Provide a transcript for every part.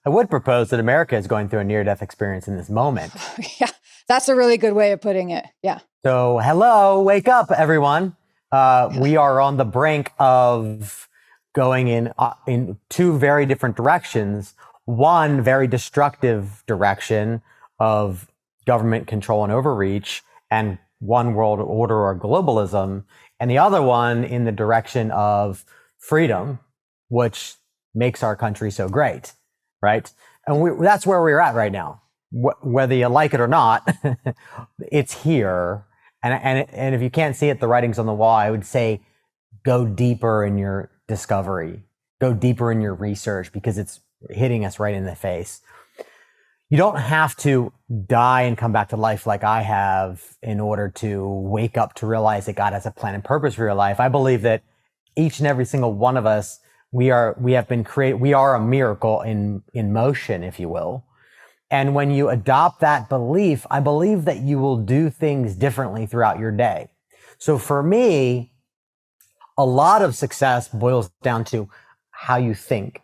I would propose that America is going through a near-death experience in this moment. Yeah, that's a really good way of putting it. Yeah. So, hello, wake up, everyone. We are on the brink of going in two very different directions. One very destructive direction of government control and overreach and one world order or globalism, and the other one in the direction of freedom, which makes our country so great, right? And that's where we're at right now. Whether you like it or not, it's here. And if you can't see it, the writing's on the wall. I would say go deeper in your discovery, go deeper in your research, because it's hitting us right in the face. You don't have to die and come back to life like I have in order to wake up to realize that God has a plan and purpose for your life. I believe that each and every single one of us, we are a miracle in motion, if you will. And when you adopt that belief, I believe that you will do things differently throughout your day. So for me, a lot of success boils down to how you think,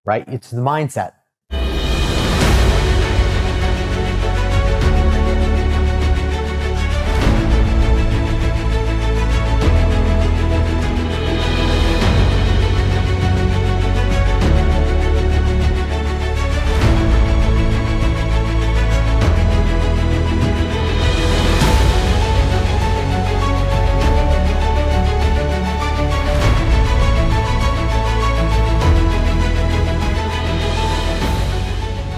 right? It's the mindset.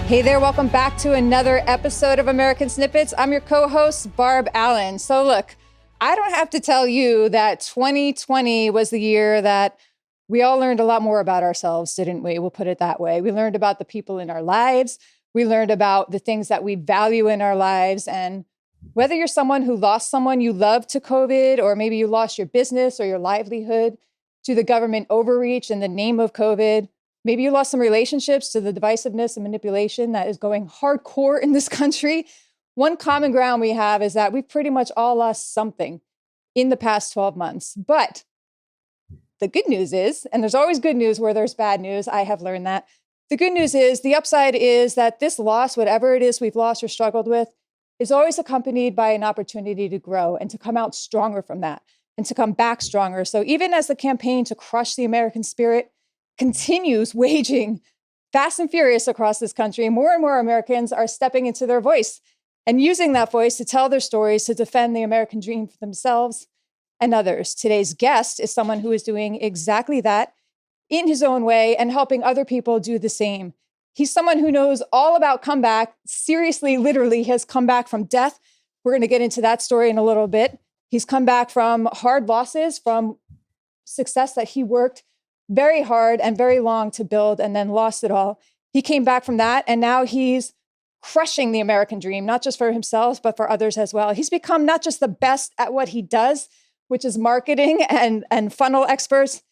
Hey there, welcome back to another episode of American Snippets. I'm your co-host, Barb Allen. So look, I don't have to tell you that 2020 was the year that we all learned a lot more about ourselves, didn't we? We'll put it that way. We learned about the people in our lives. We learned about the things that we value in our lives. And whether you're someone who lost someone you love to COVID, or maybe you lost your business or your livelihood to the government overreach in the name of COVID, maybe you lost some relationships to the divisiveness and manipulation that is going hardcore in this country. One common ground we have is that we've pretty much all lost something in the past 12 months. But the good news is, and there's always good news where there's bad news, I have learned that. The good news is, the upside is that this loss, whatever it is we've lost or struggled with, is always accompanied by an opportunity to grow and to come out stronger from that and to come back stronger. So even as the campaign to crush the American spirit continues waging fast and furious across this country, more and more Americans are stepping into their voice and using that voice to tell their stories, to defend the American dream for themselves and others. Today's guest is someone who is doing exactly that in his own way and helping other people do the same. He's someone who knows all about comeback. Seriously, literally has come back from death. We're going to get into that story in a little bit. He's come back from hard losses, from success that he worked very hard and very long to build and then lost it all. He came back from that, and now he's crushing the American dream, not just for himself, but for others as well. He's become not just the best at what he does, which is marketing and funnel experts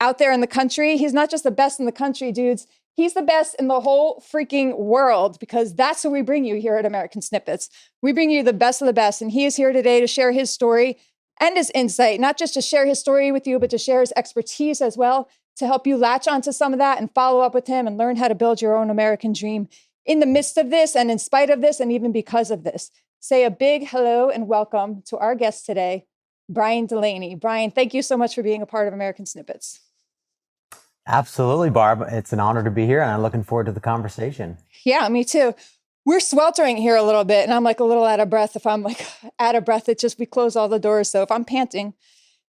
out there in the country. He's not just the best in the country, dudes. He's the best in the whole freaking world, because that's who we bring you here at American Snippets. We bring you the best of the best, and he is here today to share his story and his insight, not just to share his story with you, but to share his expertise as well, to help you latch onto some of that and follow up with him and learn how to build your own American dream in the midst of this and in spite of this and even because of this. Say a big hello and welcome to our guest today, Bryan Dulaney. Bryan, thank you so much for being a part of American Snippets. Absolutely, Barb. It's an honor to be here, and I'm looking forward to the conversation. Yeah, me too. We're sweltering here a little bit, and I'm like a little out of breath. If I'm like out of breath, we close all the doors. So if I'm panting,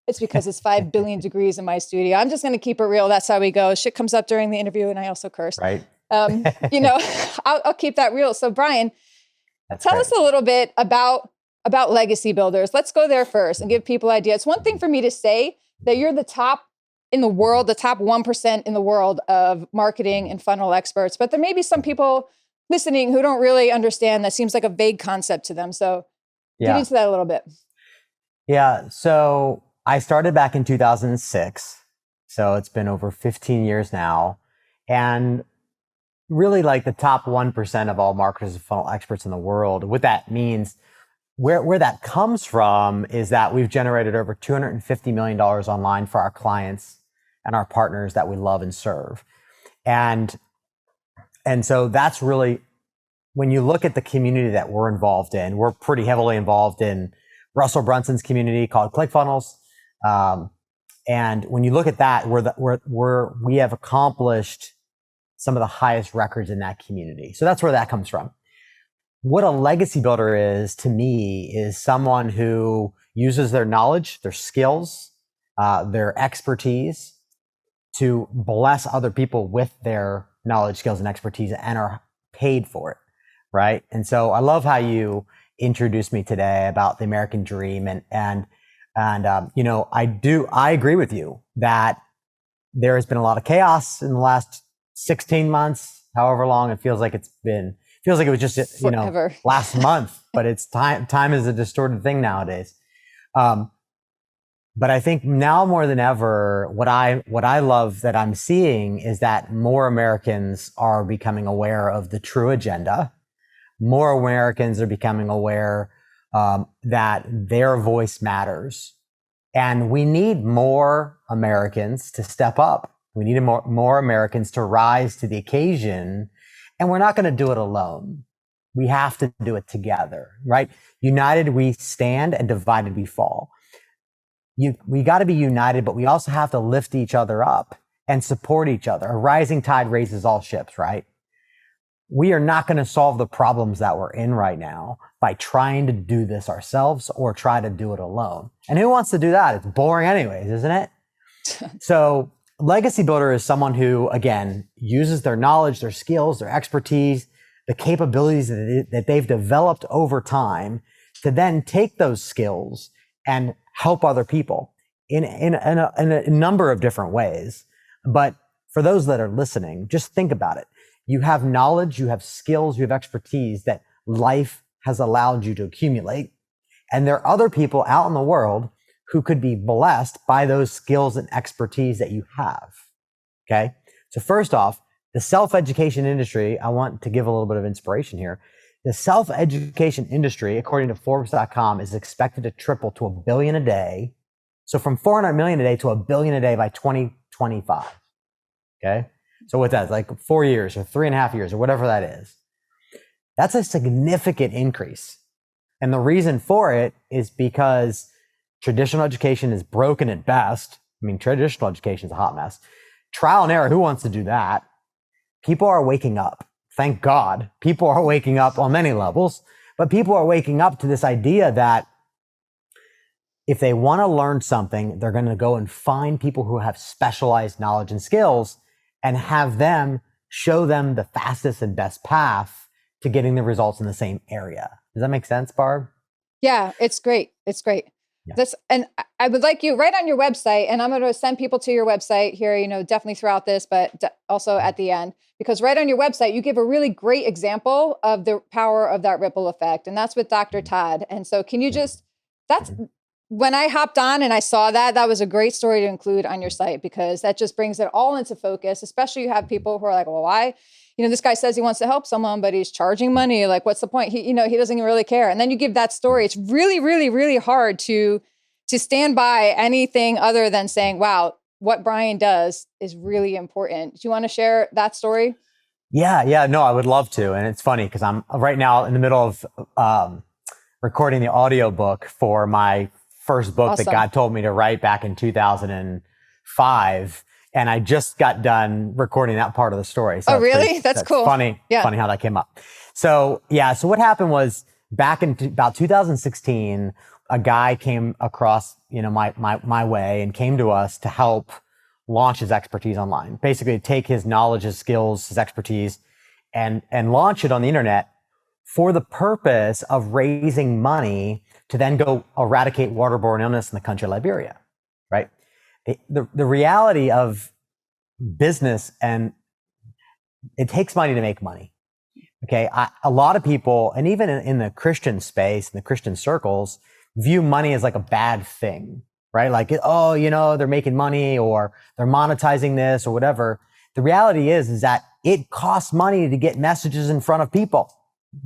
it's because it's 5 billion degrees in my studio. I'm just going to keep it real. That's how we go. Shit comes up during the interview, and I also curse. Right. I'll keep that real. So Bryan, tell us a little bit about legacy builders. Let's go there first and give people ideas. It's one thing for me to say that you're the top in the world, the top 1% in the world of marketing and funnel experts, but there may be some people listening who don't really understand. That seems like a vague concept to them. So get into that a little bit. Yeah. So I started back in 2006. So it's been over 15 years now. And really like the top 1% of all marketers and funnel experts in the world. What that means, where that comes from, is that we've generated over $250 million online for our clients and our partners that we love and serve. And And so that's really, when you look at the community that we're involved in, we're pretty heavily involved in Russell Brunson's community called ClickFunnels. And when you look at that, we have accomplished some of the highest records in that community. So that's where that comes from. What a legacy builder is to me is someone who uses their knowledge, their skills, their expertise to bless other people with their knowledge, skills, and expertise and are paid for it, right? And so I love how you introduced me today about the American dream. And I agree with you that there has been a lot of chaos in the last 16 months, however long it feels like it was just, Forever. last month, but it's time is a distorted thing nowadays. But I think now more than ever, what I love that I'm seeing is that more Americans are becoming aware of the true agenda. More Americans are becoming aware that their voice matters. And we need more Americans to step up. We need more Americans to rise to the occasion. And we're not going to do it alone. We have to do it together, right? United we stand and divided we fall. We got to be united, but we also have to lift each other up and support each other. A rising tide raises all ships, right? We are not going to solve the problems that we're in right now by trying to do this ourselves or try to do it alone. And who wants to do that? It's boring anyways, isn't it? So legacy builder is someone who, again, uses their knowledge, their skills, their expertise, the capabilities that they've developed over time to then take those skills and help other people in a number of different ways. But for those that are listening, just think about it. You have knowledge, you have skills, you have expertise that life has allowed you to accumulate. And there are other people out in the world who could be blessed by those skills and expertise that you have. Okay. So first off, the self-education industry, I want to give a little bit of inspiration here. The self-education industry, according to Forbes.com, is expected to triple to $1 billion a day. So from 400 million a day to $1 billion a day by 2025. Okay. So what that's like 4 years or 3.5 years or whatever that is. That's a significant increase. And the reason for it is because traditional education is broken at best. I mean, traditional education is a hot mess. Trial and error, who wants to do that? People are waking up. Thank God. People are waking up on many levels, but people are waking up to this idea that if they want to learn something, they're going to go and find people who have specialized knowledge and skills and have them show them the fastest and best path to getting the results in the same area. Does that make sense, Barb? Yeah, it's great. It's great. Yeah. And I would like you right on your website, and I'm going to send people to your website here, definitely throughout this, but also at the end, because right on your website, you give a really great example of the power of that ripple effect. And that's with Dr. Todd. And so can you when I hopped on and I saw that was a great story to include on your site, because that just brings it all into focus, especially you have people who are like, well, why? This guy says he wants to help someone, but he's charging money. Like, what's the point? He doesn't even really care. And then you give that story. It's really, really, really hard to stand by anything other than saying, wow, what Bryan does is really important. Do you want to share that story? Yeah. No, I would love to. And it's funny because I'm right now in the middle of recording the audiobook for my first book that God told me to write back in 2005. And I just got done recording that part of the story. So really? That's cool. Funny how that came up. So what happened was back in about 2016, a guy came across, my way and came to us to help launch his expertise online. Basically take his knowledge, his skills, his expertise and launch it on the internet for the purpose of raising money to then go eradicate waterborne illness in the country of Liberia, right? The reality of business, and it takes money to make money. Okay. A lot of people, and even in the Christian space, in the Christian circles, view money as like a bad thing, right? Like, they're making money or they're monetizing this or whatever. The reality is that it costs money to get messages in front of people.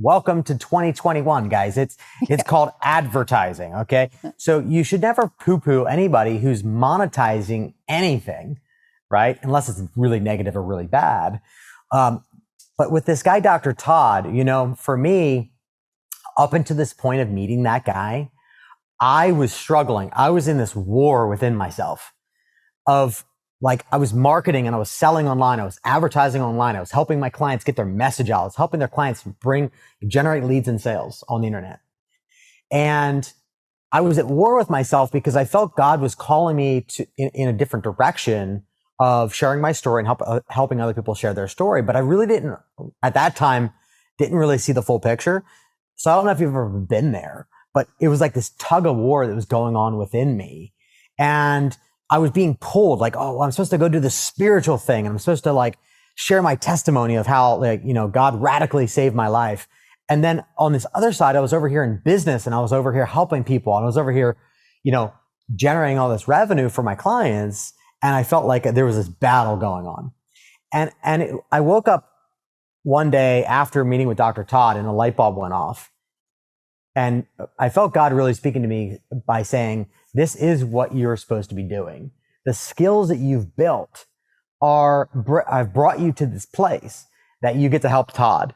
Welcome to 2021, guys. It's called advertising. Okay. So you should never poo-poo anybody who's monetizing anything, right? Unless it's really negative or really bad. But with this guy, Dr. Todd, for me, up until this point of meeting that guy, I was struggling. I was in this war within myself of like, I was marketing and I was selling online. I was advertising online. I was helping my clients get their message out. I was helping their clients generate leads and sales on the internet. And I was at war with myself because I felt God was calling me in a different direction of sharing my story and helping other people share their story. But I really didn't, at that time, didn't really see the full picture. So I don't know if you've ever been there, but it was like this tug of war that was going on within me. And I was being pulled like, oh, well, I'm supposed to go do this spiritual thing. And I'm supposed to like share my testimony of how God radically saved my life. And then on this other side, I was over here in business and I was over here helping people. And I was over here, generating all this revenue for my clients. And I felt like there was this battle going on. I woke up one day after meeting with Dr. Todd and a light bulb went off. And I felt God really speaking to me by saying, this is what you're supposed to be doing. The skills that you've built I've brought you to this place that you get to help Todd.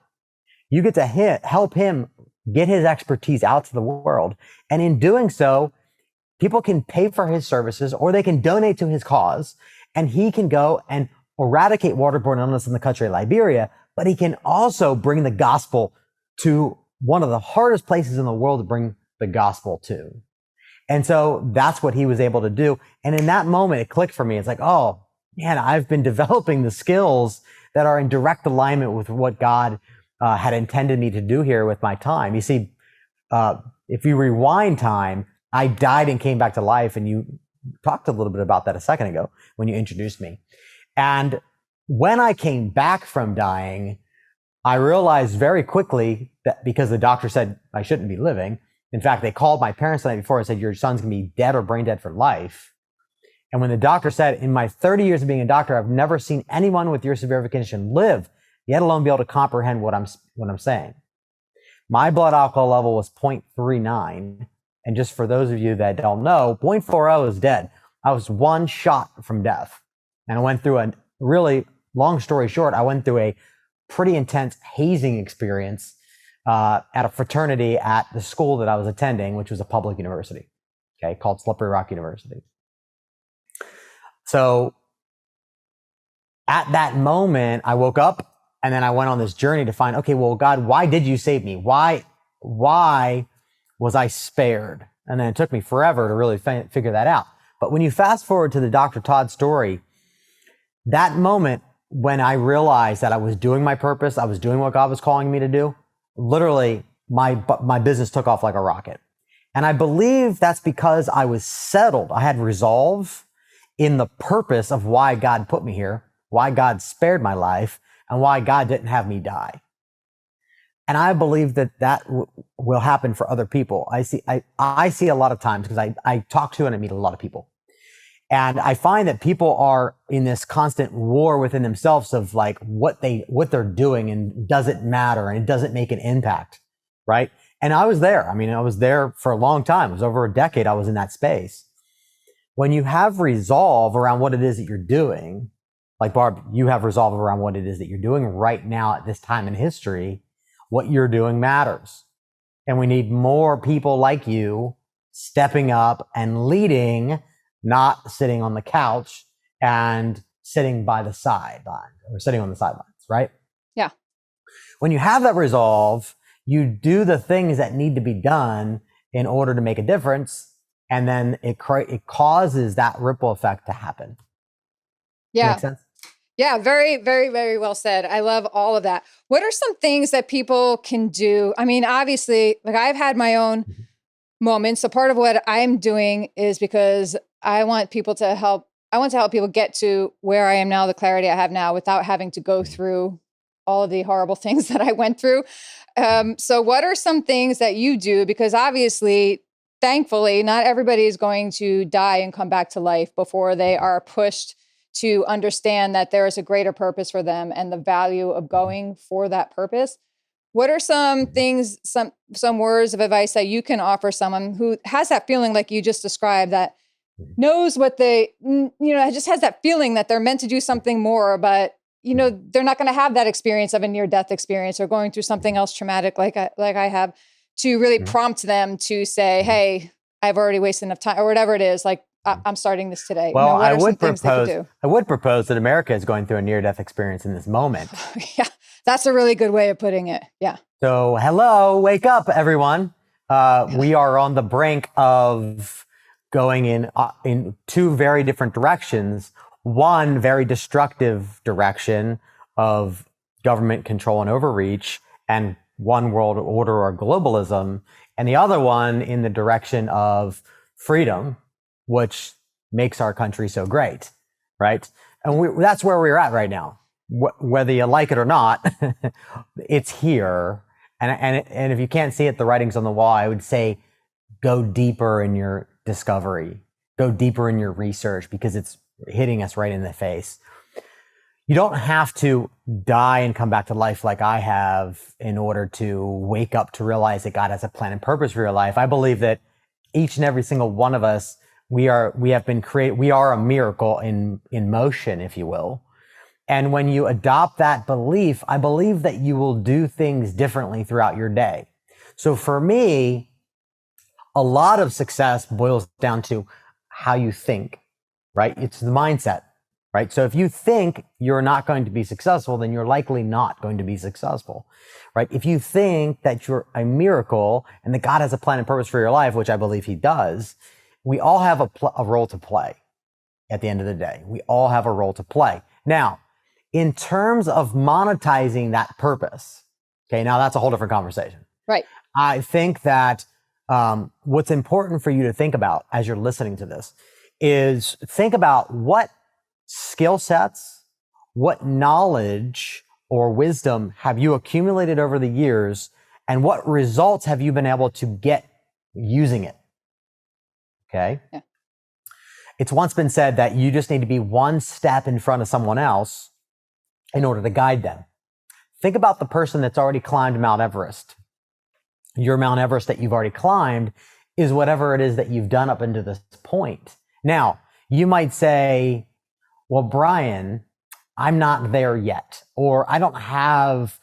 You get to help him get his expertise out to the world. And in doing so, people can pay for his services or they can donate to his cause. And he can go and eradicate waterborne illness in the country of Liberia, but he can also bring the gospel to one of the hardest places in the world to bring the gospel to. And so that's what he was able to do. And in that moment, it clicked for me. It's like, oh man, I've been developing the skills that are in direct alignment with what God had intended me to do here with my time. You see, if you rewind time, I died and came back to life. And you talked a little bit about that a second ago when you introduced me. And when I came back from dying, I realized very quickly that because the doctor said I shouldn't be living. In fact, they called my parents the night before and said, your son's going to be dead or brain dead for life. And when the doctor said, in my 30 years of being a doctor, I've never seen anyone with your severe condition live, yet alone be able to comprehend what I'm saying. My blood alcohol level was 0.39. And just for those of you that don't know, 0.40 is dead. I was one shot from death. And I went through a really, long story short, I went through a pretty intense hazing experience at a fraternity at the school that I was attending, which was a public university, called Slippery Rock University. So at that moment, I woke up and then I went on this journey to find, okay, well, God, why did you save me? Why was I spared? And then it took me forever to really figure that out. But when you fast forward to the Dr. Todd story, that moment when I realized that I was doing my purpose, I was doing what God was calling me to do, literally my business took off like a rocket. And I believe that's because I was settled. I had resolve in the purpose of why God put me here, why God spared my life, and why God didn't have me die. And I believe that will happen for other people. I see a lot of times because I talk to and I meet a lot of people. And I find that people are in this constant war within themselves of like what they're doing and does it matter and it doesn't make an impact, right? And I was there. I mean, I was there for a long time. It was over a decade I was in that space. When you have resolve around what it is that you're doing, like Barb, you have resolve around what it is that you're doing right now at this time in history, what you're doing matters. And we need more people like you stepping up and leading, not sitting on the couch and sitting by the sideline or sitting on the sidelines, right? Yeah. When you have that resolve, you do the things that need to be done in order to make a difference. And then it causes that ripple effect to happen. Yeah. Make sense? Yeah. Very, very, very well said. I love all of that. What are some things that people can do? I mean, obviously, like I've had my own moments. So part of what I'm doing is because I want to help people get to where I am now, the clarity I have now, without having to go through all of the horrible things that I went through. So what are some things that you do? Because obviously, thankfully, not everybody is going to die and come back to life before they are pushed to understand that there is a greater purpose for them and the value of going for that purpose. What are some things, some words of advice that you can offer someone who has that feeling like you just described, that knows what just has that feeling that they're meant to do something more, but they're not going to have that experience of a near-death experience or going through something else traumatic like I have, to really prompt them to say, hey, I've already wasted enough time, or whatever it is. Like, I'm starting this today. Well, what are some things they could do? I would propose that America is going through a near-death experience in this moment. Yeah, that's a really good way of putting it. Yeah. So, hello, wake up, everyone. We are on the brink of going in two very different directions. One very destructive direction of government control and overreach and one world order or globalism, and the other one in the direction of freedom, which makes our country so great, right? And that's where we're at right now. Whether you like it or not, it's here. And if you can't see it, the writing's on the wall. I would say go deeper in your discovery, go deeper in your research, because it's hitting us right in the face. You don't have to die and come back to life like I have in order to wake up to realize that God has a plan and purpose for your life. I believe that each and every single one of us, we have been created. We are a miracle in motion, if you will. And when you adopt that belief, I believe that you will do things differently throughout your day. So for me, a lot of success boils down to how you think, right? It's the mindset, right? So if you think you're not going to be successful, then you're likely not going to be successful, right? If you think that you're a miracle and that God has a plan and purpose for your life, which I believe he does, we all have a role to play at the end of the day. We all have a role to play. Now, in terms of monetizing that purpose, okay, now that's a whole different conversation. Right. I think that what's important for you to think about as you're listening to this is think about what skill sets, what knowledge or wisdom have you accumulated over the years, and what results have you been able to get using it? Okay. Yeah. It's once been said that you just need to be one step in front of someone else in order to guide them. Think about the person that's already climbed Mount Everest. Your Mount Everest that you've already climbed is whatever it is that you've done up until this point. Now, you might say, well, Bryan, I'm not there yet, or I don't have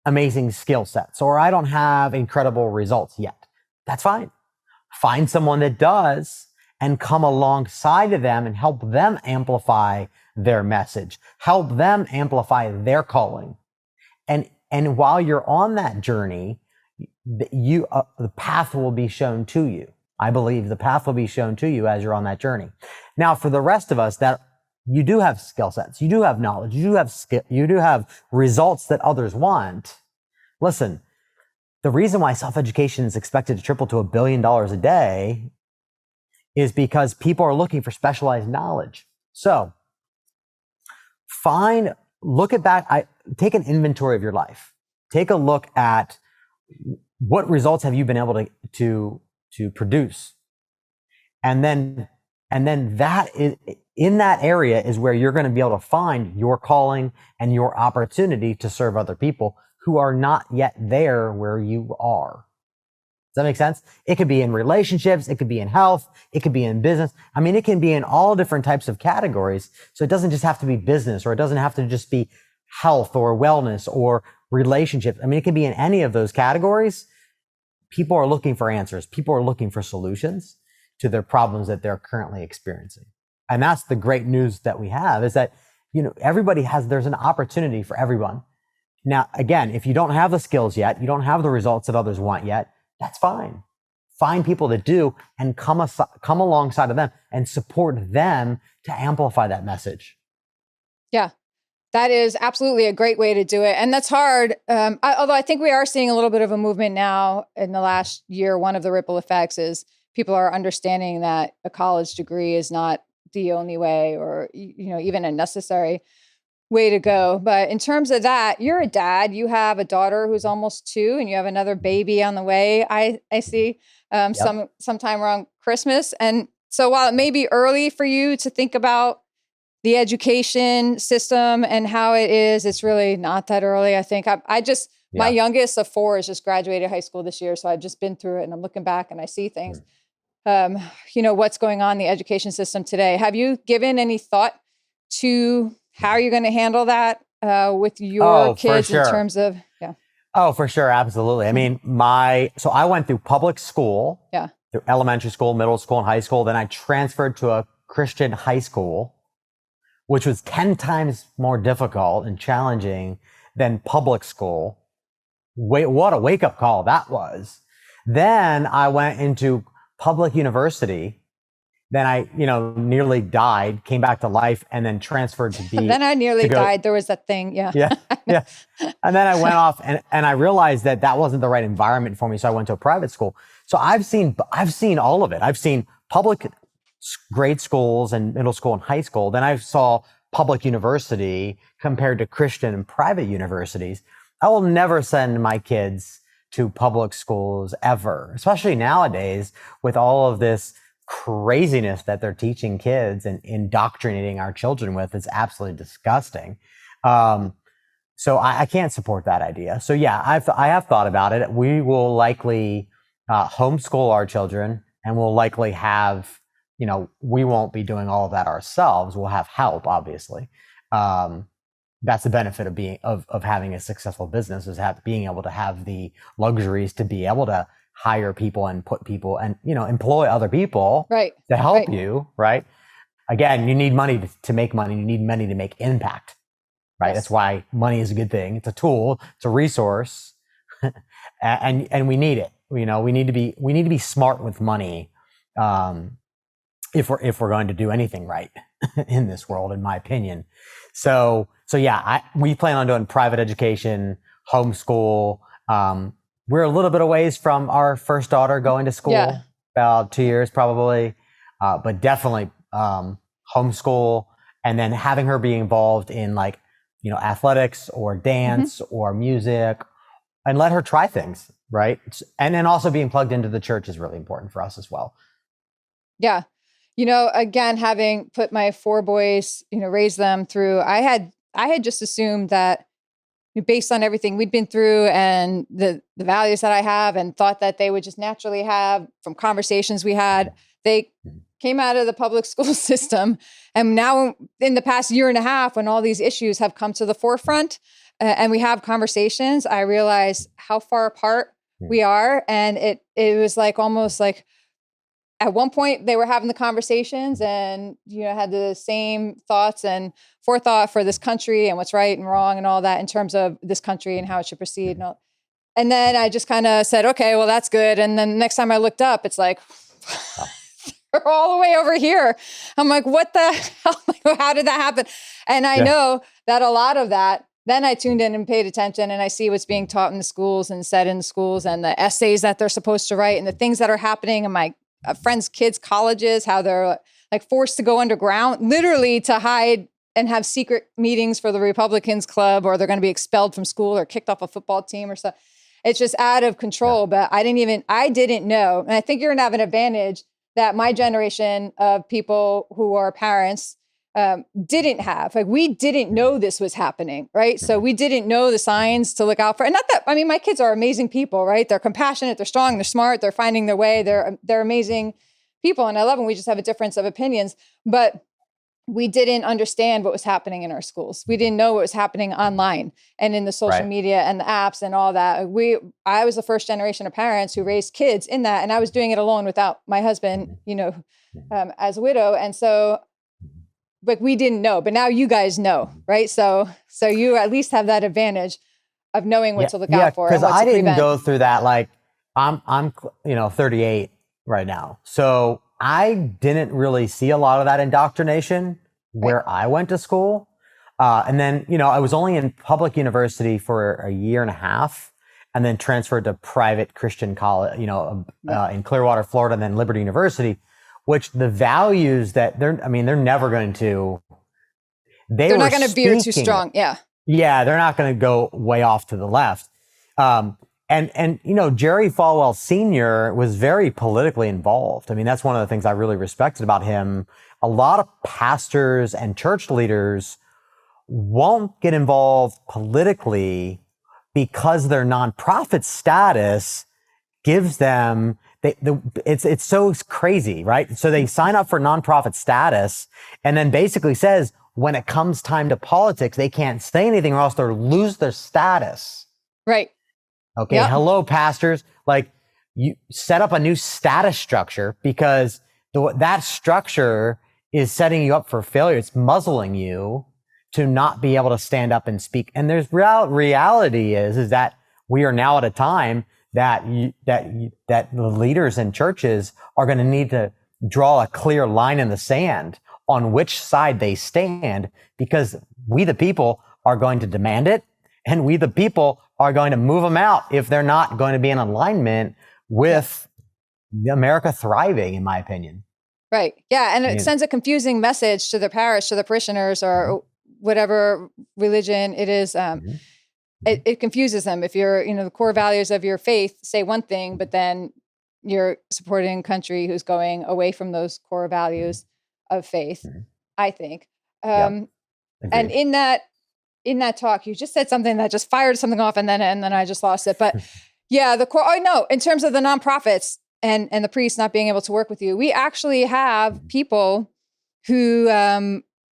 amazing skill sets, or I don't have incredible results yet. That's fine. Find someone that does and come alongside of them and help them amplify their message, help them amplify their calling. And while you're on that journey, the path will be shown to you. I believe the path will be shown to you as you're on that journey. Now, for the rest of us, that you do have skill sets, you do have knowledge, you do have skill, you do have results that others want. Listen, the reason why self-education is expected to triple to $1 billion a day is because people are looking for specialized knowledge. So take an inventory of your life. Take a look at what results have you been able to produce. And then that is, in that area is where you're going to be able to find your calling and your opportunity to serve other people who are not yet there where you are. Does that make sense? It could be in relationships. It could be in health. It could be in business. I mean, it can be in all different types of categories. So it doesn't just have to be business, or it doesn't have to just be health or wellness or relationships. I mean, it can be in any of those categories. People are looking for answers. People are looking for solutions to their problems that they're currently experiencing. And that's the great news that we have, is that, there's an opportunity for everyone. Now, again, if you don't have the skills yet, you don't have the results that others want yet, that's fine. Find people that do and come alongside of them and support them to amplify that message. Yeah, that is absolutely a great way to do it. And that's hard. Although I think we are seeing a little bit of a movement now in the last year. One of the ripple effects is people are understanding that a college degree is not the only way, or, even a necessary way to go. But in terms of that, you're a dad, you have a daughter who's almost 2, and you have another baby on the way. I see Yep. sometime around Christmas. And so while it may be early for you to think about the education system and how it is, it's really not that early. I think my youngest of 4 has just graduated high school this year. So I've just been through it, and I'm looking back and I see things, what's going on in the education system today. Have you given any thought to how you're going to handle that with your For kids in sure. terms of, yeah. Oh, for sure. Absolutely. I mean, so I went through public school, Yeah. through elementary school, middle school, and high school. Then I transferred to a Christian high school, which was 10 times more difficult and challenging than public school. What a wake up call that was. Then I went into public university. Then I, nearly died, came back to life, and then transferred to be. Then I nearly died. There was that thing. Yeah. Yeah. Yeah. And then I went off and I realized that wasn't the right environment for me. So I went to a private school. So I've seen all of it. I've seen public grade schools and middle school and high school. Then I saw public university compared to Christian and private universities. I will never send my kids to public schools ever, especially nowadays with all of this craziness that they're teaching kids and indoctrinating our children with. It's absolutely disgusting. So I can't support that idea. So yeah, I have thought about it. We will likely homeschool our children, and we'll likely have, we won't be doing all of that ourselves. We'll have help, obviously. That's the benefit of having a successful business, is being able to have the luxuries to be able to hire people and put people and, employ other people to help you, right? Again, you need money to make money. You need money to make impact, right? Yes. That's why money is a good thing. It's a tool, it's a resource, and we need it. We need to be smart with money, if we're going to do anything right in this world, in my opinion. So yeah, we plan on doing private education, homeschool. We're a little bit a ways from our first daughter going to school, about 2 years probably, but definitely homeschool, and then having her be involved in athletics or dance or music, and let her try things, right? And then also being plugged into the church is really important for us as well. Yeah. Again, having put my 4 boys, raised them through, I had just assumed that, based on everything we'd been through and the values that I have, and thought that they would just naturally have from conversations we had. They came out of the public school system. And now in the past year and a half, when all these issues have come to the forefront and we have conversations, I realized how far apart we are. And it was almost like, at one point they were having the conversations and, had the same thoughts and forethought for this country and what's right and wrong and all that in terms of this country and how it should proceed. And then I just kind of said, okay, well, that's good. And then the next time I looked up, it's like, they're all the way over here. I'm like, what the hell? How did that happen? And I know that a lot of that, then I tuned in and paid attention, and I see what's being taught in the schools and said in the schools, and the essays that they're supposed to write, and the things that are happening in my friends' kids' colleges, how they're forced to go underground, literally to hide and have secret meetings for the Republicans club, or they're going to be expelled from school or kicked off a football team or stuff. It's just out of control. But I didn't know. And I think you're going to have an advantage that my generation of people who are parents didn't have. We didn't know this was happening, right? So we didn't know the signs to look out for. And not that, my kids are amazing people, right? They're compassionate, they're strong, they're smart, they're finding their way. They're amazing people. And I love them. We just have a difference of opinions, but we didn't understand what was happening in our schools. We didn't know what was happening online and in the social media and the apps and all that. I was the first generation of parents who raised kids in that. And I was doing it alone without my husband, as a widow. And so, we didn't know, but now you guys know, right? So you at least have that advantage of knowing what to look out for. Because I didn't go through that. I'm 38 right now. So I didn't really see a lot of that indoctrination where I went to school. And then, I was only in public university for a year and a half, and then transferred to private Christian college, in Clearwater, Florida, and then Liberty University, which the values that they're never going to, they're not going to veer too strong. Yeah. Yeah. They're not going to go way off to the left. And Jerry Falwell Sr. was very politically involved. That's one of the things I really respected about him. A lot of pastors and church leaders won't get involved politically because their nonprofit status gives them, it's so crazy, right? So they sign up for nonprofit status and then basically says, when it comes time to politics, they can't say anything or else they'll lose their status. Right. Okay. Yep. Hello, pastors. Like, you set up a new status structure, because that structure is setting you up for failure. It's muzzling you to not be able to stand up and speak. And there's reality is that we are now at a time that the leaders in churches are going to need to draw a clear line in the sand on which side they stand, because we, the people, are going to demand it. And we, the people, are going to move them out if they're not going to be in alignment with America thriving, in my opinion. Right. Yeah. And it sends a confusing message to the parish, to the parishioners, or whatever religion it is. It confuses them. If you're, the core values of your faith say one thing, but then you're supporting a country who's going away from those core values of faith, I think. And in that talk, you just said something that just fired something off, and then I just lost it. But yeah, in terms of the nonprofits and the priests not being able to work with you, we actually have people who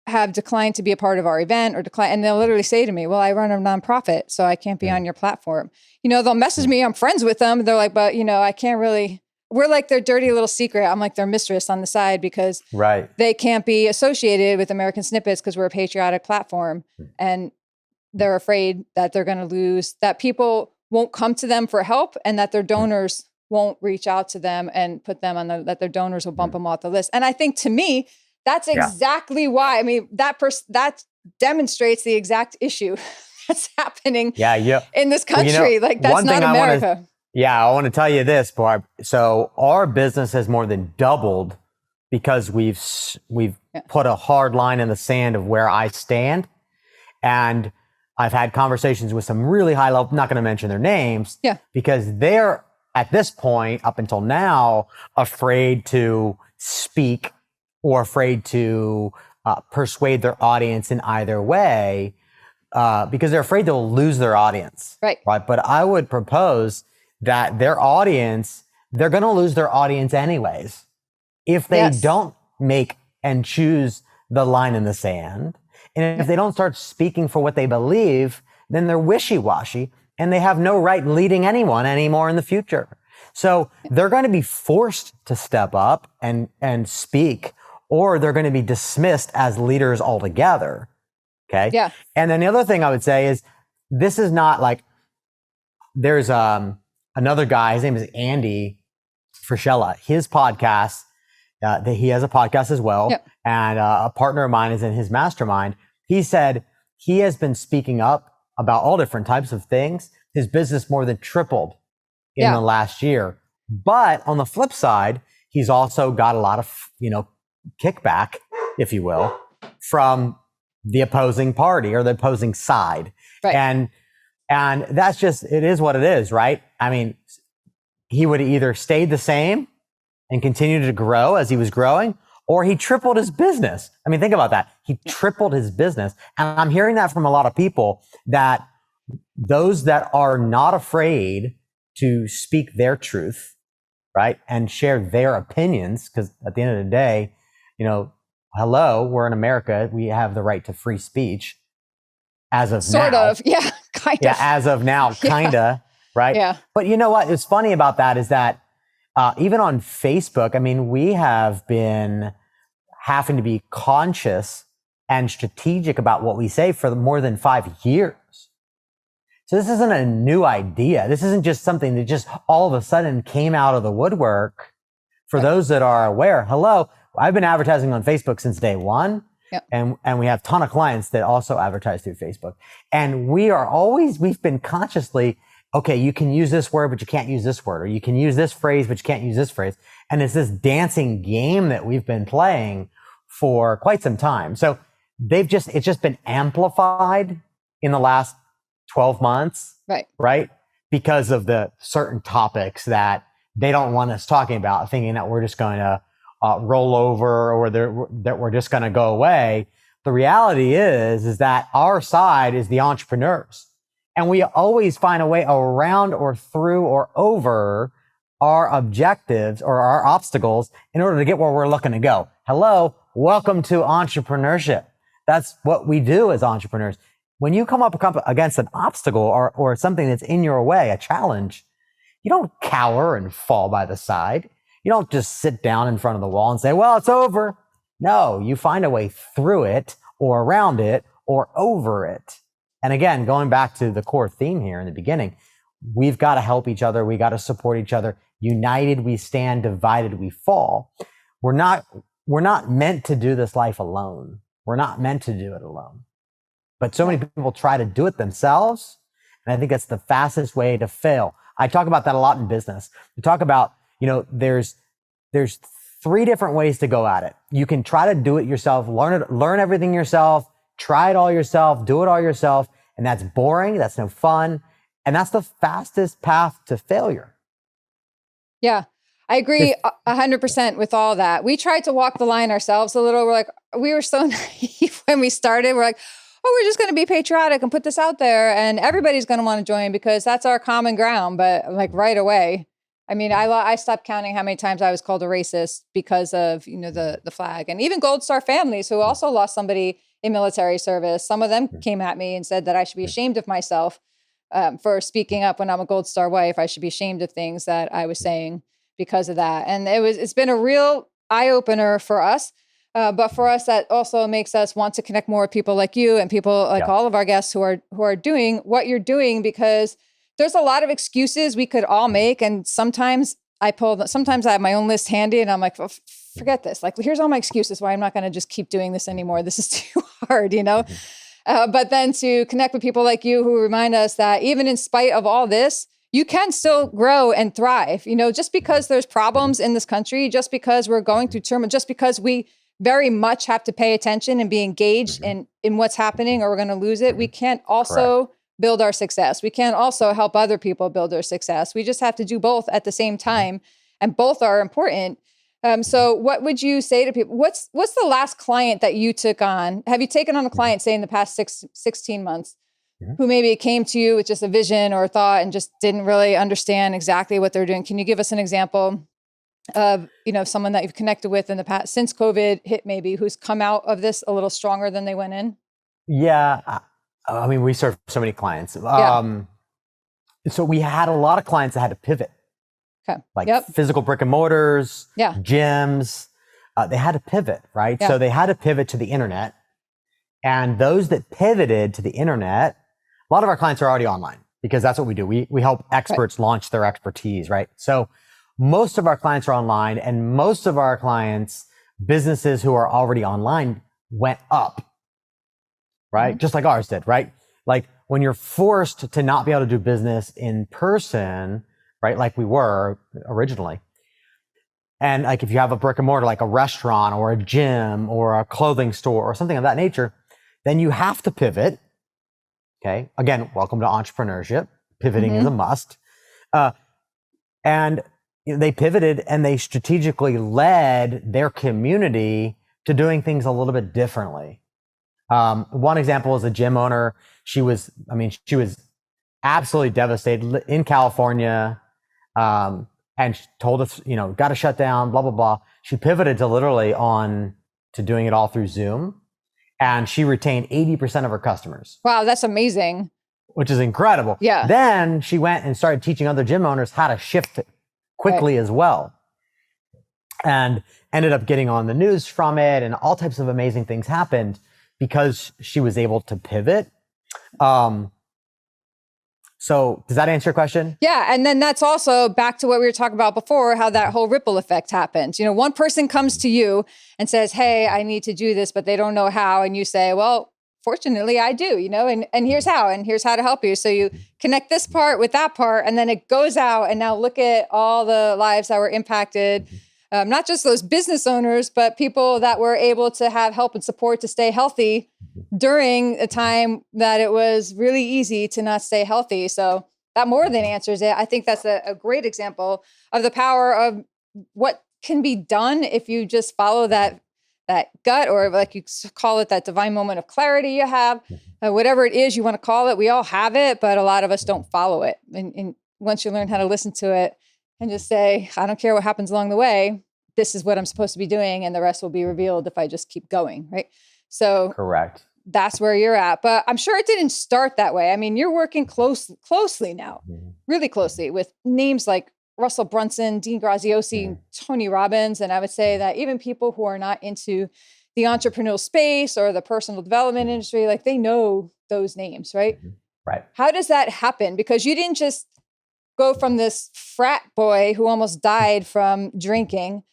have declined to be a part of our event, and they'll literally say to me, well, I run a nonprofit, so I can't be on your platform. They'll message me, I'm friends with them. They're like, but I can't really, we're like their dirty little secret. I'm like their mistress on the side, because they can't be associated with American Snippets because we're a patriotic platform. And they're afraid that they're going to lose, that people won't come to them for help, and that their donors won't reach out to them and put them on that their donors will bump them off the list. And I think, to me, that's exactly why. I mean, that demonstrates the exact issue that's happening in this country. Like, that's not America. I want to tell you this, Barb. So our business has more than doubled because we've put a hard line in the sand of where I stand. And I've had conversations with some really high level, not going to mention their names, because they're, at this point, up until now, afraid to speak or afraid to persuade their audience in either way, because they're afraid they'll lose their audience. Right. But I would propose that their audience, they're going to lose their audience anyways if they don't make and choose the line in the sand. And if they don't start speaking for what they believe, then they're wishy-washy and they have no right leading anyone anymore in the future. So they're going to be forced to step up and speak, or they're going to be dismissed as leaders altogether. Okay. Yeah. And then the other thing I would say is, this is not like, there's another guy, his name is Andy Frischella. His podcast, he has a podcast as well. Yep. And a partner of mine is in his mastermind. He said he has been speaking up about all different types of things. His business more than tripled in the last year. But on the flip side, he's also got a lot of, kickback, if you will, from the opposing party or the opposing side. Right. And that's just, it is what it is, right? I mean, he would either stay the same and continue to grow as he was growing, or he tripled his business. I mean, think about that. He tripled his business. And I'm hearing that from a lot of people, that those that are not afraid to speak their truth, right, and share their opinions, because at the end of the day, hello, we're in America. We have the right to free speech as of now. Sort of, kind of. Yeah, as of now, kind of, right? Yeah. But you know what? What's funny about that is that even on Facebook, I mean, we have been having to be conscious and strategic about what we say for more than 5 years. So this isn't a new idea. This isn't just something that just all of a sudden came out of the woodwork. For those that are aware, hello, I've been advertising on Facebook since day one. Yep. And we have a ton of clients that also advertise through Facebook. And we've been consciously, okay, you can use this word, but you can't use this word, or you can use this phrase, but you can't use this phrase. And it's this dancing game that we've been playing for quite some time. So it's just been amplified in the last 12 months, right? Because of the certain topics that they don't want us talking about, thinking that we're just going to roll over, or that we're just going to go away. The reality is that our side is the entrepreneurs, and we always find a way around or through or over our objectives or our obstacles in order to get where we're looking to go. Hello, welcome to entrepreneurship. That's what we do as entrepreneurs. When you come up against an obstacle or something that's in your way, a challenge, you don't cower and fall by the side. You don't just sit down in front of the wall and say, well, it's over. No, you find a way through it or around it or over it. And again, going back to the core theme here in the beginning, we've got to help each other. We got to support each other. United we stand, divided we fall. We're not meant to do this life alone. We're not meant to do it alone. But so many people try to do it themselves. And I think that's the fastest way to fail. I talk about that a lot in business. We talk about, there's 3 different ways to go at it. You can try to do it yourself, learn everything yourself, try it all yourself, do it all yourself. And that's boring. That's no fun. And that's the fastest path to failure. Yeah, I agree 100% with all that. We tried to walk the line ourselves a little. We were so naive when we started. We're like, oh, we're just going to be patriotic and put this out there and everybody's going to want to join because that's our common ground. But like right away, I mean, I stopped counting how many times I was called a racist because of, the flag. And even Gold Star families who also lost somebody in military service. Some of them came at me and said that I should be ashamed of myself for speaking up when I'm a Gold Star wife. I should be ashamed of things that I was saying because of that. And it's been a real eye opener for us. But for us, that also makes us want to connect more with people like you and people like all of our guests who are doing what you're doing, because there's a lot of excuses we could all make. And sometimes I have my own list handy and I'm like, well, forget this. Like, here's all my excuses why I'm not going to just keep doing this anymore. This is too hard, But then to connect with people like you who remind us that even in spite of all this, you can still grow and thrive. Just because there's problems in this country, just because we're going through turmoil, just because we very much have to pay attention and be engaged in what's happening or we're going to lose it, we can't also build our success. We can't also help other people build their success. We just have to do both at the same time, and both are important. So what would you say to people? What's the last client that you took on? Have you taken on a client, say, in the past 16 months, who maybe came to you with just a vision or a thought and just didn't really understand exactly what they're doing? Can you give us an example of, someone that you've connected with in the past since COVID hit, maybe, who's come out of this a little stronger than they went in? Yeah. I mean, we serve so many clients. So we had a lot of clients that had to pivot. Okay. Like physical brick and mortars, gyms, they had to pivot, right? So they had to pivot to the internet. And those that pivoted to the internet, a lot of our clients are already online because that's what we do. We help experts launch their expertise, right? So most of our clients are online, and most of our clients, businesses who are already online, went up, right? Just like ours did, right? Like when you're forced to not be able to do business in person, right? Like we were originally. And like if you have a brick and mortar, like a restaurant or a gym or a clothing store or something of that nature, then you have to pivot. Okay. Again, welcome to entrepreneurship. Pivoting is a must. And they pivoted and they strategically led their community to doing things a little bit differently. One example is a gym owner. She was absolutely devastated in California. And she told us, got to shut down, blah, blah, blah. She pivoted to doing it all through Zoom. And she retained 80% of her customers. Wow, that's amazing. Which is incredible. Yeah. Then she went and started teaching other gym owners how to shift quickly as well. And ended up getting on the news from it, and all types of amazing things happened because she was able to pivot. So does that answer your question? Yeah. And then that's also back to what we were talking about before, how that whole ripple effect happens. One person comes to you and says, hey, I need to do this, but they don't know how. And you say, well, fortunately I do, and here's how, and here's how to help you. So you connect this part with that part, and then it goes out, and now look at all the lives that were impacted. Not just those business owners, but people that were able to have help and support to stay healthy during a time that it was really easy to not stay healthy. So that more than answers it. I think that's a great example of the power of what can be done if you just follow that gut, or like you call it, that divine moment of clarity you have, whatever it is you want to call it. We all have it, but a lot of us don't follow it. And once you learn how to listen to it, and just say, I don't care what happens along the way. This is what I'm supposed to be doing. And the rest will be revealed if I just keep going. Right. So Correct. that's where you're at. But I'm sure it didn't start that way. I mean, you're working closely now, really closely with names like Russell Brunson, Dean Graziosi, Tony Robbins. And I would say that even people who are not into the entrepreneurial space or the personal development industry, like they know those names, right? Right. How does that happen? Because you didn't just go from this frat boy who almost died from drinking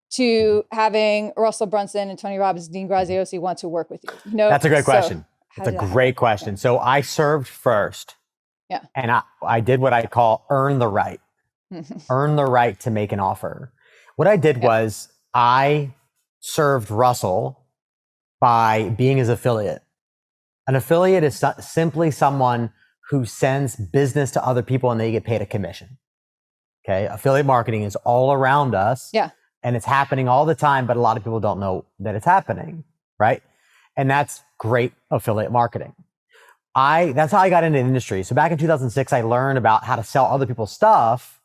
to having Russell Brunson and Tony Robbins, Dean Graziosi want to work with you. You know, That's a great question. It's a great happen? question. So I served first. Yeah. And I did what I call earn the right. Earn the right to make an offer. What I did was I served Russell by being his affiliate. An affiliate is simply someone who sends business to other people and they get paid a commission. Okay. Affiliate marketing is all around us. Yeah. And it's happening all the time, but a lot of people don't know that it's happening. Right. And that's great affiliate marketing. That's how I got into the industry. So back in 2006, I learned about how to sell other people's stuff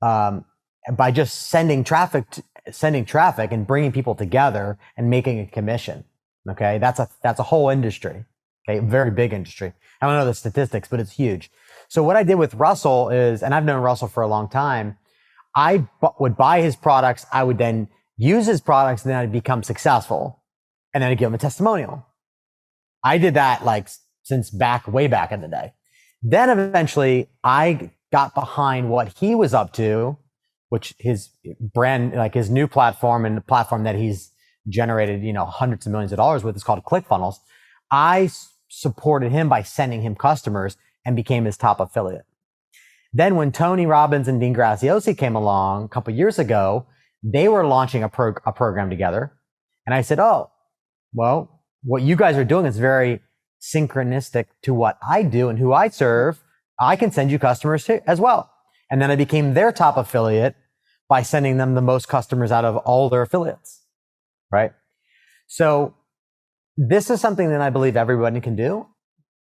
by just sending traffic and bringing people together and making a commission. Okay. That's a whole industry. Okay. Very big industry. I don't know the statistics, but it's huge. So what I did with Russell is, and I've known Russell for a long time, I would buy his products. I would then use his products and then I'd become successful and then I'd give him a testimonial. I did that like since way back in the day. Then eventually I got behind what he was up to, which his brand, like his new platform and the platform that he's generated, hundreds of millions of dollars with is called ClickFunnels. I supported him by sending him customers and became his top affiliate. Then when Tony Robbins and Dean Graziosi came along a couple of years ago, they were launching a program together. And I said, oh, well, what you guys are doing is very synchronistic to what I do and who I serve. I can send you customers too, as well. And then I became their top affiliate by sending them the most customers out of all their affiliates, right? So this is something that I believe everybody can do.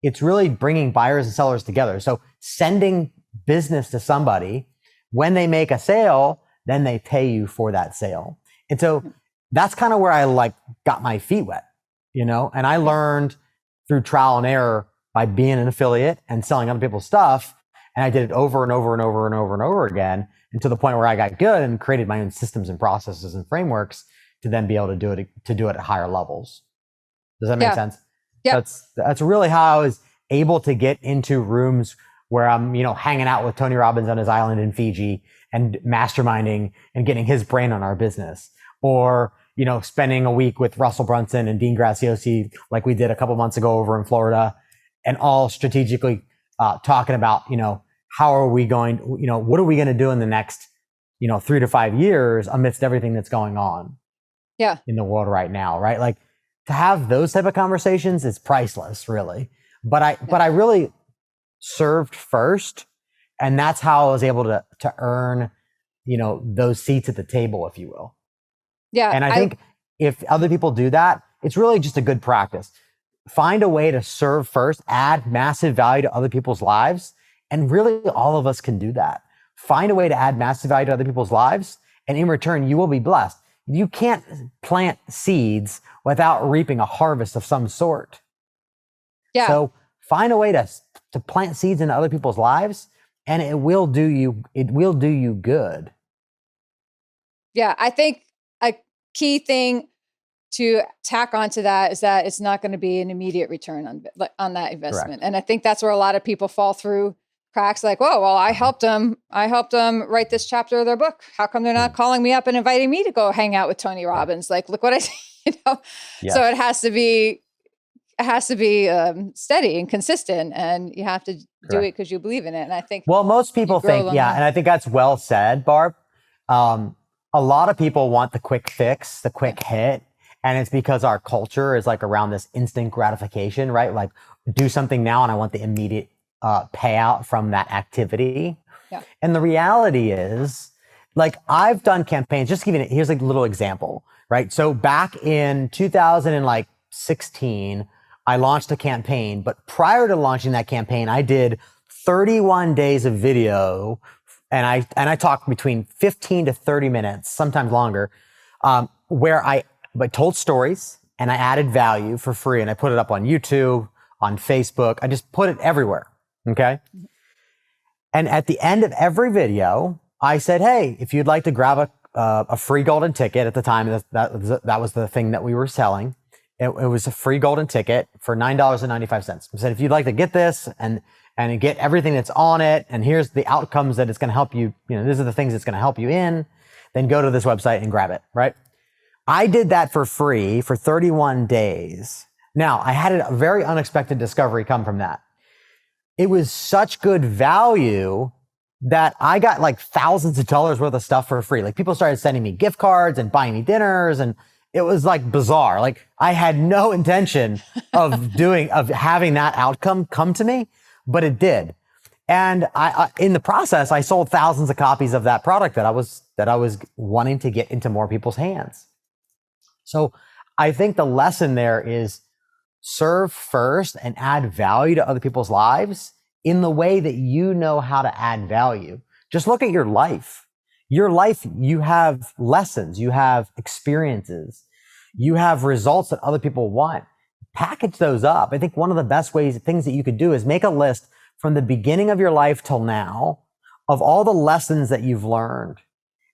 It's really bringing buyers and sellers together. So sending business to somebody, when they make a sale, then they pay you for that sale. And so that's kind of where I got my feet wet, and I learned through trial and error by being an affiliate and selling other people's stuff. And I did it over and over and over and over and over again, and to the point where I got good and created my own systems and processes and frameworks to then be able to do it at higher levels. Does that make sense? Yeah. That's really how I was able to get into rooms where I'm, hanging out with Tony Robbins on his island in Fiji and masterminding and getting his brain on our business, or, spending a week with Russell Brunson and Dean Graziosi, like we did a couple months ago over in Florida, and all strategically talking about, how are we going, what are we going to do in the next, 3 to 5 years amidst everything that's going on in the world right now, right? Like to have those type of conversations is priceless, really. But I really served first, and that's how I was able to earn, those seats at the table, if you will. Yeah. And I think if other people do that, it's really just a good practice. Find a way to serve first, add massive value to other people's lives. And really all of us can do that. Find a way to add massive value to other people's lives. And in return, you will be blessed. You can't plant seeds without reaping a harvest of some sort. Yeah. So find a way to plant seeds into other people's lives, and it will do you good. Yeah. I think a key thing to tack onto that is that it's not going to be an immediate return on that investment. Correct. And I think that's where a lot of people fall through cracks, like, whoa, well, I helped them write this chapter of their book. How come they're not calling me up and inviting me to go hang out with Tony Robbins? Like, look what I did, Yes. So it has to be steady and consistent, and you have to do it because you believe in it. And I think, well, most people think, and I think that's well said, Barb. A lot of people want the quick fix, the quick hit. And it's because our culture is like around this instant gratification, right? Like do something now and I want the immediate payout from that activity. Yeah. And the reality is, like, I've done campaigns, just giving it, here's like a little example, right? So back in 2016, I launched a campaign, but prior to launching that campaign, I did 31 days of video, and I talked between 15 to 30 minutes, sometimes longer, where I told stories, and I added value for free, and I put it up on YouTube, on Facebook. I just put it everywhere. Okay. And at the end of every video, I said, hey, if you'd like to grab a free golden ticket, at the time, that was the thing that we were selling. It was a free golden ticket for $9.95. I said, if you'd like to get this and get everything that's on it, and here's the outcomes that it's going to help you, these are the things it's going to help you in, then go to this website and grab it, right? I did that for free for 31 days. Now, I had a very unexpected discovery come from that. It was such good value that I got like thousands of dollars worth of stuff for free. Like people started sending me gift cards and buying me dinners, and it was like bizarre. Like I had no intention of having that outcome come to me, but it did. And I in the process, I sold thousands of copies of that product that I was wanting to get into more people's hands. So I think the lesson there is serve first and add value to other people's lives in the way that you know how to add value. Just look at your life. Your life, you have lessons, you have experiences, you have results that other people want. Package those up. I think one of the best things that you could do is make a list from the beginning of your life till now of all the lessons that you've learned,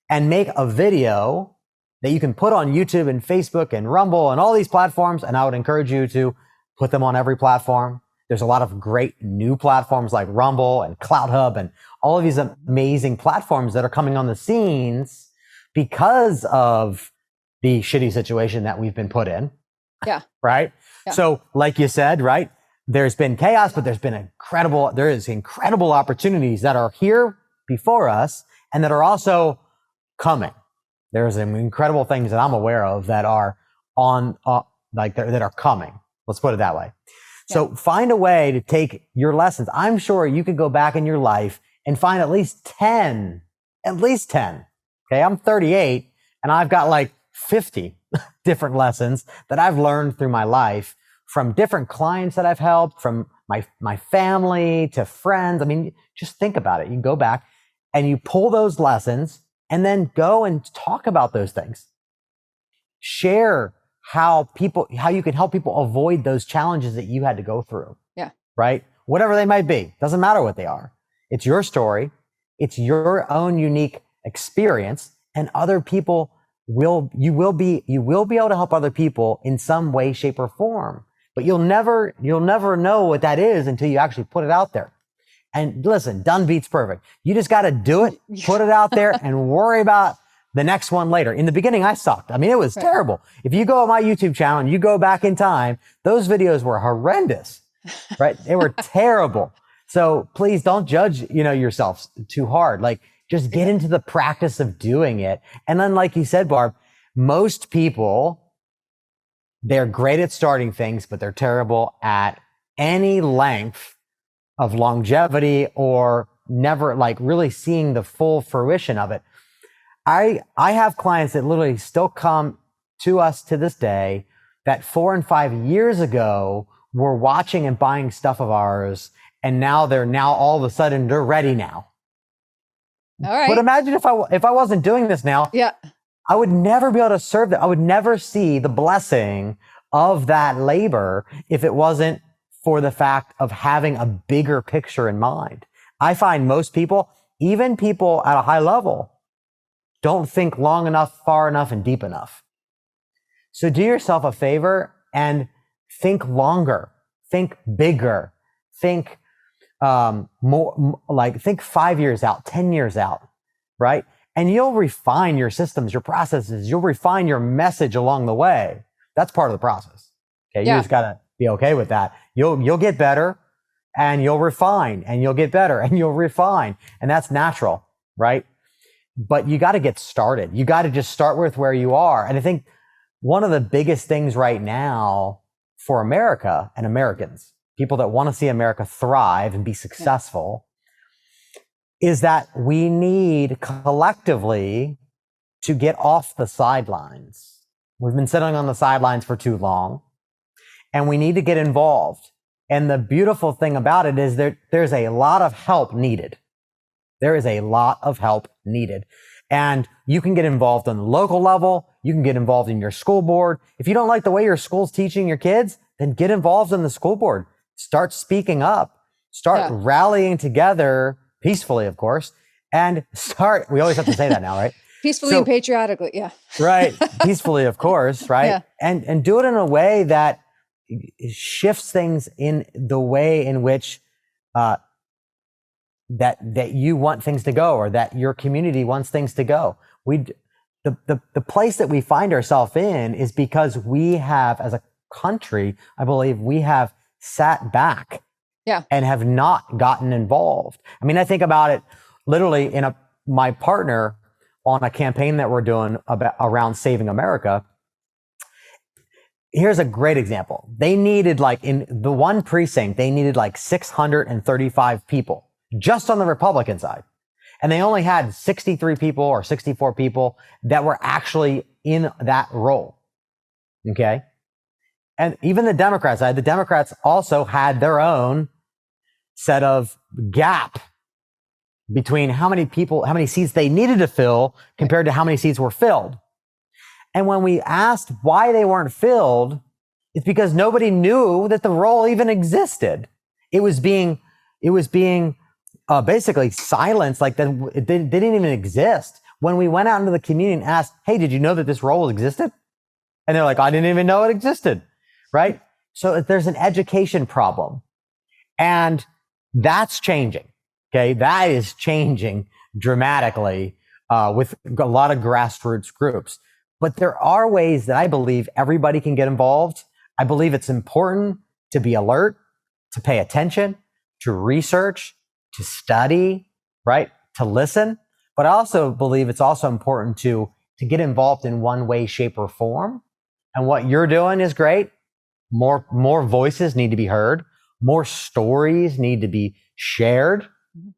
and make a video that you can put on YouTube and Facebook and Rumble and all these platforms. And I would encourage you to put them on every platform. There's a lot of great new platforms like Rumble and CloudHub and all of these amazing platforms that are coming on the scenes because of the shitty situation that we've been put in. Yeah. Right. Yeah. So like you said, right, there's been chaos, but there is incredible opportunities that are here before us and that are also coming. There's some incredible things that I'm aware of that are that are coming. Let's put it that way. Yeah. So find a way to take your lessons. I'm sure you could go back in your life and find at least 10. Okay. I'm 38 and I've got like 50 different lessons that I've learned through my life from different clients that I've helped, from my family to friends. I mean, just think about it. You go back and you pull those lessons and then go and talk about those things. Share how you can help people avoid those challenges that you had to go through. Yeah. Right? Whatever they might be. Doesn't matter what they are. It's your story. It's your own unique experience, and other people you will be able to help other people in some way, shape, or form. But you'll never know what that is until you actually put it out there. And listen, done beats perfect. You just got to do it, put it out there, and worry about the next one later. In the beginning, I sucked. I mean, it was terrible. If you go on my YouTube channel and you go back in time, those videos were horrendous, right? They were terrible. So please don't judge, yourself too hard. Like, just get into the practice of doing it. And then, like you said, Barb, most people, they're great at starting things, but they're terrible at any length of longevity or never like really seeing the full fruition of it. I have clients that literally still come to us to this day that 4 and 5 years ago were watching and buying stuff of ours, and now all of a sudden they're ready now. All right. But imagine if I wasn't doing this now, I would never be able to serve them. I would never see the blessing of that labor if it wasn't for the fact of having a bigger picture in mind. I find most people, even people at a high level, don't think long enough, far enough, and deep enough. So do yourself a favor and think longer, think bigger, think more, like think 5 years out, 10 years out, right? And you'll refine your systems, your processes, you'll refine your message along the way. That's part of the process. Okay. You just gotta be okay with that. You'll get better and you'll refine and you'll get better and you'll refine. And that's natural, right? But you got to get started. You got to just start with where you are. And I think one of the biggest things right now for America and Americans, people that want to see America thrive and be successful, is that we need collectively to get off the sidelines. We've been sitting on the sidelines for too long, and we need to get involved. And the beautiful thing about it is there's a lot of help needed. There is a lot of help needed. And you can get involved on the local level. You can get involved in your school board. If you don't like the way your school's teaching your kids, then get involved in the school board. Start speaking up. Start rallying together peacefully, of course. And we always have to say that now, right? Peacefully and patriotically, yeah. Right. Peacefully, of course, right? Yeah. And do it in a way that shifts things in the way in which that you want things to go, or that your community wants things to go. The place that we find ourselves in is because we have, as a country, I believe we have sat back and have not gotten involved. I mean, I think about it literally my partner on a campaign that we're doing around Saving America. Here's a great example. They needed, like, in the one precinct, they needed like 635 people just on the Republican side. And they only had 63 people or 64 people that were actually in that role. Okay. And even the Democrat side, the Democrats also had their own set of gap between how many seats they needed to fill compared to how many seats were filled. And when we asked why they weren't filled, it's because nobody knew that the role even existed. It was being basically silenced, like it didn't even exist. When we went out into the community and asked, hey, did you know that this role existed? And they're like, I didn't even know it existed, right? So there's an education problem. And that's changing, okay? That is changing dramatically with a lot of grassroots groups. But there are ways that I believe everybody can get involved. I believe it's important to be alert, to pay attention, to research, to study, right? To listen. But I also believe it's also important to get involved in one way, shape, or form. And what you're doing is great. More voices need to be heard. More stories need to be shared,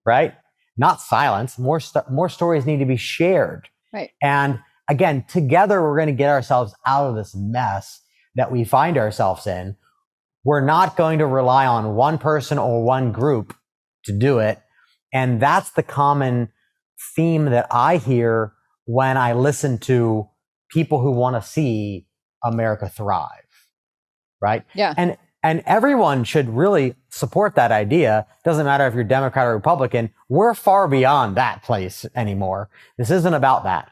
right? Not silenced. More stories need to be shared. Right. And again, together, we're going to get ourselves out of this mess that we find ourselves in. We're not going to rely on one person or one group to do it. And that's the common theme that I hear when I listen to people who want to see America thrive, right? Yeah. And everyone should really support that idea. Doesn't matter if you're Democrat or Republican. We're far beyond that place anymore. This isn't about that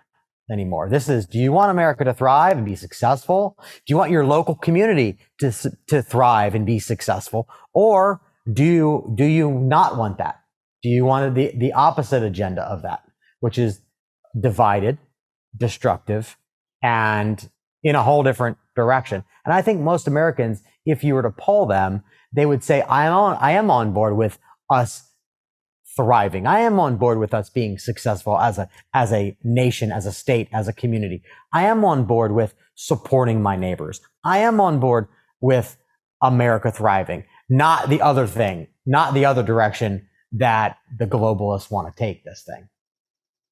anymore. This is, do you want America to thrive and be successful? Do you want your local community to thrive and be successful? Or do you not want that? Do you want the opposite agenda of that, which is divided, destructive, and in a whole different direction? And I think most Americans, if you were to poll them, they would say, I am on board with us thriving. I am on board with us being successful as a nation, as a state, as a community. I am on board with supporting my neighbors. I am on board with America thriving, not the other thing, not the other direction that the globalists want to take this thing.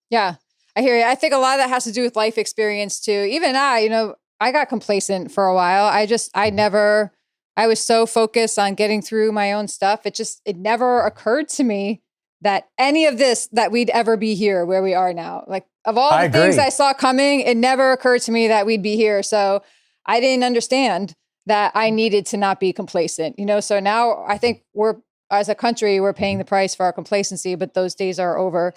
Yeah, I hear you. I think a lot of that has to do with life experience too. Even I got complacent for a while. I was so focused on getting through my own stuff. It never occurred to me that any of this, that we'd ever be here where we are now. Like, of all the things I saw coming, it never occurred to me that we'd be here. So I didn't understand that I needed to not be complacent, So now I think as a country, we're paying the price for our complacency, but those days are over,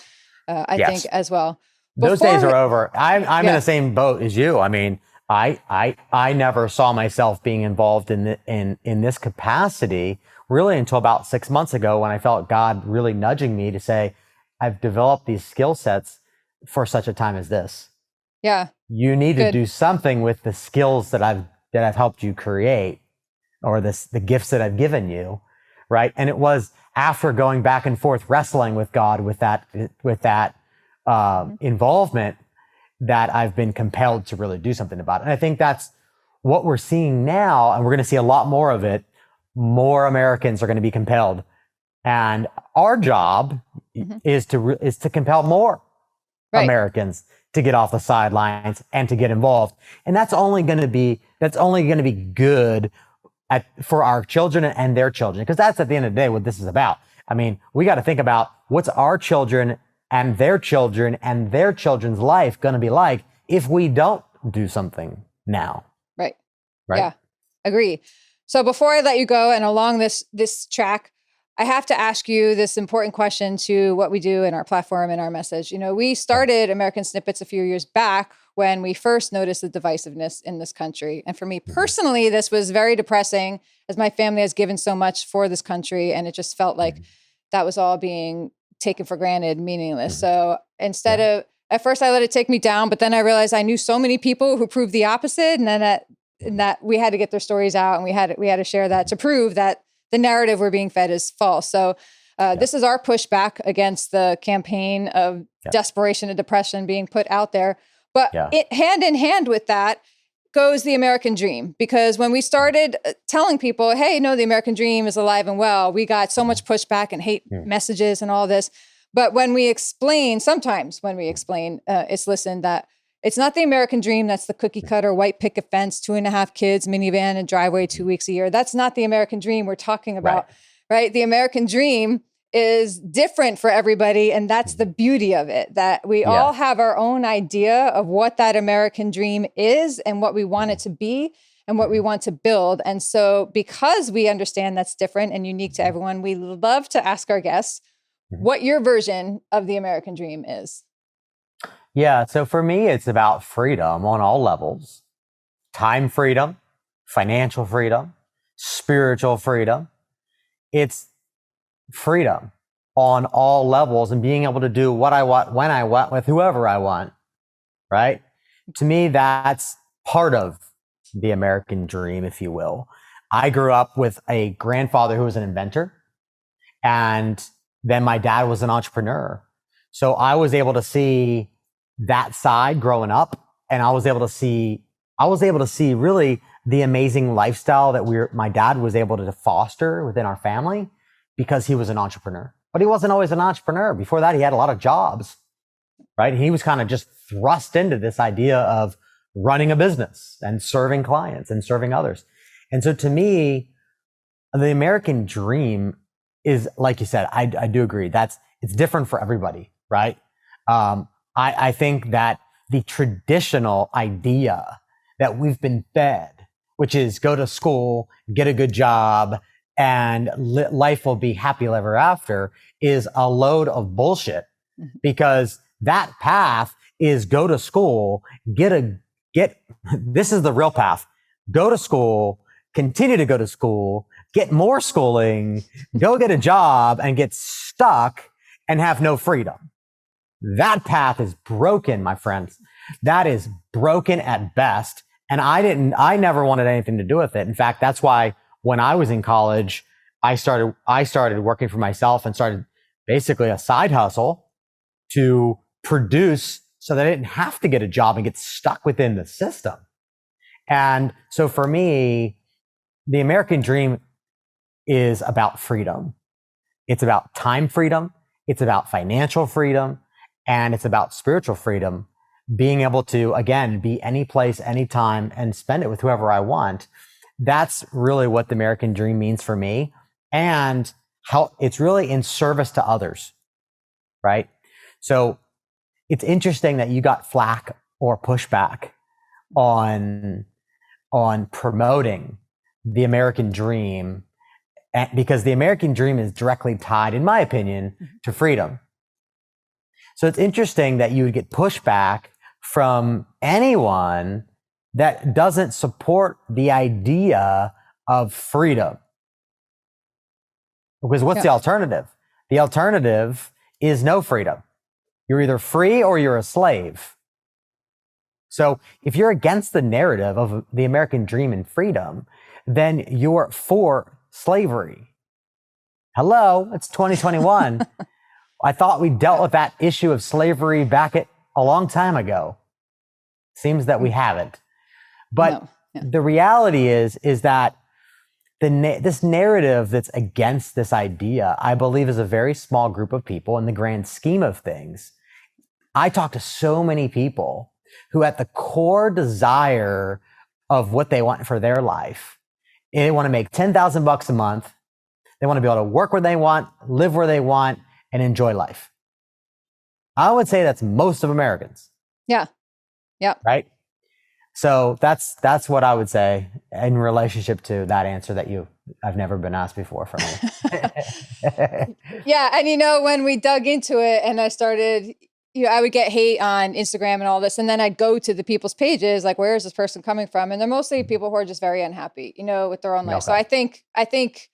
I think, as well. Those days are over. I'm in the same boat as you. I mean, I never saw myself being involved in this capacity really until about 6 months ago, when I felt God really nudging me to say, I've developed these skill sets for such a time as this. Yeah. You need to do something with the skills that I've helped you create, or the gifts that I've given you. Right. And it was after going back and forth, wrestling with God with that involvement, that I've been compelled to really do something about it. And I think that's what we're seeing now. And we're going to see a lot more of it. More Americans are going to be compelled. And our job is to compel more Americans to get off the sidelines and to get involved. And that's only going to be good for our children and their children, because that's at the end of the day what this is about. I mean, we got to think about what's our children and their children and their children's life going to be like if we don't do something now? Right. Right. Yeah, agree. So before I let you go and along this track, I have to ask you this important question to what we do in our platform and our message. You know, we started American Snippets a few years back when we first noticed the divisiveness in this country. And for me personally, this was very depressing as my family has given so much for this country. And it just felt like that was all being taken for granted, meaningless. So instead of, at first I let it take me down, but then I realized I knew so many people who proved the opposite. And then that we had to get their stories out and we had to share that to prove that the narrative we're being fed is false. So this is our pushback against the campaign of desperation and depression being put out there. But hand in hand with that goes the American dream. Because when we started telling people, hey, no, the American dream is alive and well, we got so much pushback and hate messages and all this. But when we explain, sometimes when we explain, it's listened that it's not the American dream. That's the cookie cutter, white picket fence, 2.5 kids, minivan and driveway 2 weeks a year. That's not the American dream we're talking about, right? The American dream is different for everybody. And that's the beauty of it, that we all have our own idea of what that American dream is and what we want it to be and what we want to build. And so because we understand that's different and unique to everyone, we love to ask our guests what your version of the American dream is. Yeah. So for me, it's about freedom on all levels: time freedom, financial freedom, spiritual freedom. It's freedom on all levels and being able to do what I want, when I want, with whoever I want. Right. To me, that's part of the American dream, if you will. I grew up with a grandfather who was an inventor, and then my dad was an entrepreneur. So I was able to see that side growing up, and I was able to see really the amazing lifestyle that my dad was able to foster within our family because he was an entrepreneur. But he wasn't always an entrepreneur. Before that, he had a lot of jobs, right? He was kind of just thrust into this idea of running a business and serving clients and serving others. And so to me, the American dream is, like you said, I do agree. It's different for everybody, right? I think that the traditional idea that we've been fed, which is go to school, get a good job, and life will be happy ever after, is a load of bullshit, because that path is go to school, this is the real path. Go to school, continue to go to school, get more schooling, go get a job and get stuck and have no freedom. That path is broken, my friends. That is broken at best. And I never wanted anything to do with it. In fact, that's why when I was in college, I started working for myself and started basically a side hustle to produce so that I didn't have to get a job and get stuck within the system. And so for me, the American dream is about freedom. It's about time freedom. It's about financial freedom. And it's about spiritual freedom, being able to, again, be any place, anytime, and spend it with whoever I want. That's really what the American dream means for me, and how it's really in service to others, right? So it's interesting that you got flack or pushback on promoting the American dream, because the American dream is directly tied, in my opinion, to freedom. So it's interesting that you would get pushback from anyone that doesn't support the idea of freedom. Because what's the alternative? The alternative is no freedom. You're either free or you're a slave. So if you're against the narrative of the American dream and freedom, then you're for slavery. Hello, it's 2021. I thought we dealt with that issue of slavery back a long time ago. Seems that we haven't. But the reality is that this narrative that's against this idea, I believe, is a very small group of people in the grand scheme of things. I talk to so many people who, at the core desire of what they want for their life, they want to make $10,000 a month. They want to be able to work where they want, live where they want, and enjoy life. I would say that's most of Americans. Yeah. Yeah. Right. So that's what I would say in relationship to that answer that I've never been asked before from you. Yeah. And when we dug into it and I started, I would get hate on Instagram and all this. And then I'd go to the people's pages, like, where is this person coming from? And they're mostly people who are just very unhappy, with their own life. Okay. So I think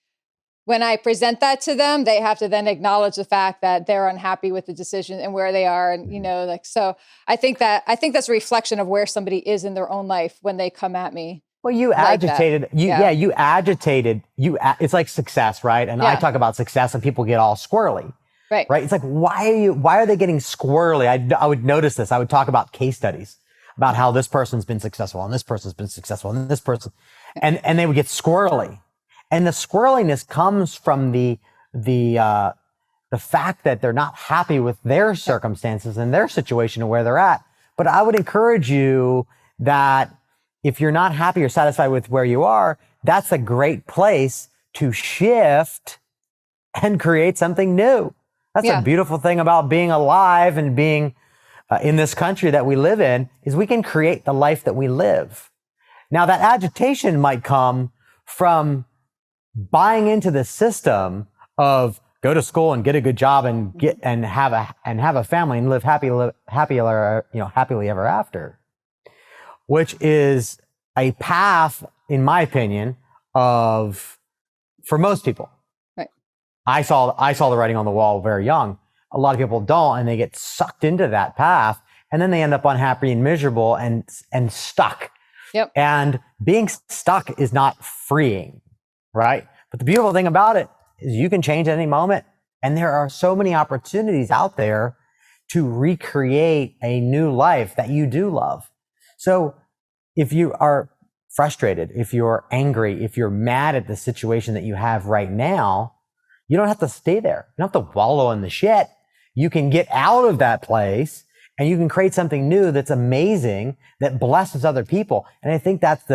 when I present that to them, they have to then acknowledge the fact that they're unhappy with the decision and where they are. And, so I think that's a reflection of where somebody is in their own life when they come at me. Well, you agitated, you agitated, it's like success, right? And I talk about success and people get all squirrely, right? It's like, why are they getting squirrely? I would notice this. I would talk about case studies about how this person's been successful and this person's been successful and this person, and they would get squirrely. And the squirreliness comes from the fact that they're not happy with their circumstances and their situation and where they're at. But I would encourage you that if you're not happy or satisfied with where you are, that's a great place to shift and create something new. That's a beautiful thing about being alive and being in this country that we live in, is we can create the life that we live. Now, that agitation might come from buying into the system of go to school and get a good job and have a family and live happily ever after, which is a path, in my opinion, for most people. Right. I saw the writing on the wall very young. A lot of people don't, and they get sucked into that path, and then they end up unhappy and miserable and stuck. Yep. And being stuck is not freeing. Right. But the beautiful thing about it is you can change at any moment. And there are so many opportunities out there to recreate a new life that you do love. So if you are frustrated, if you're angry, if you're mad at the situation that you have right now, you don't have to stay there. You don't have to wallow in the shit. You can get out of that place and you can create something new that's amazing, that blesses other people. And I think that's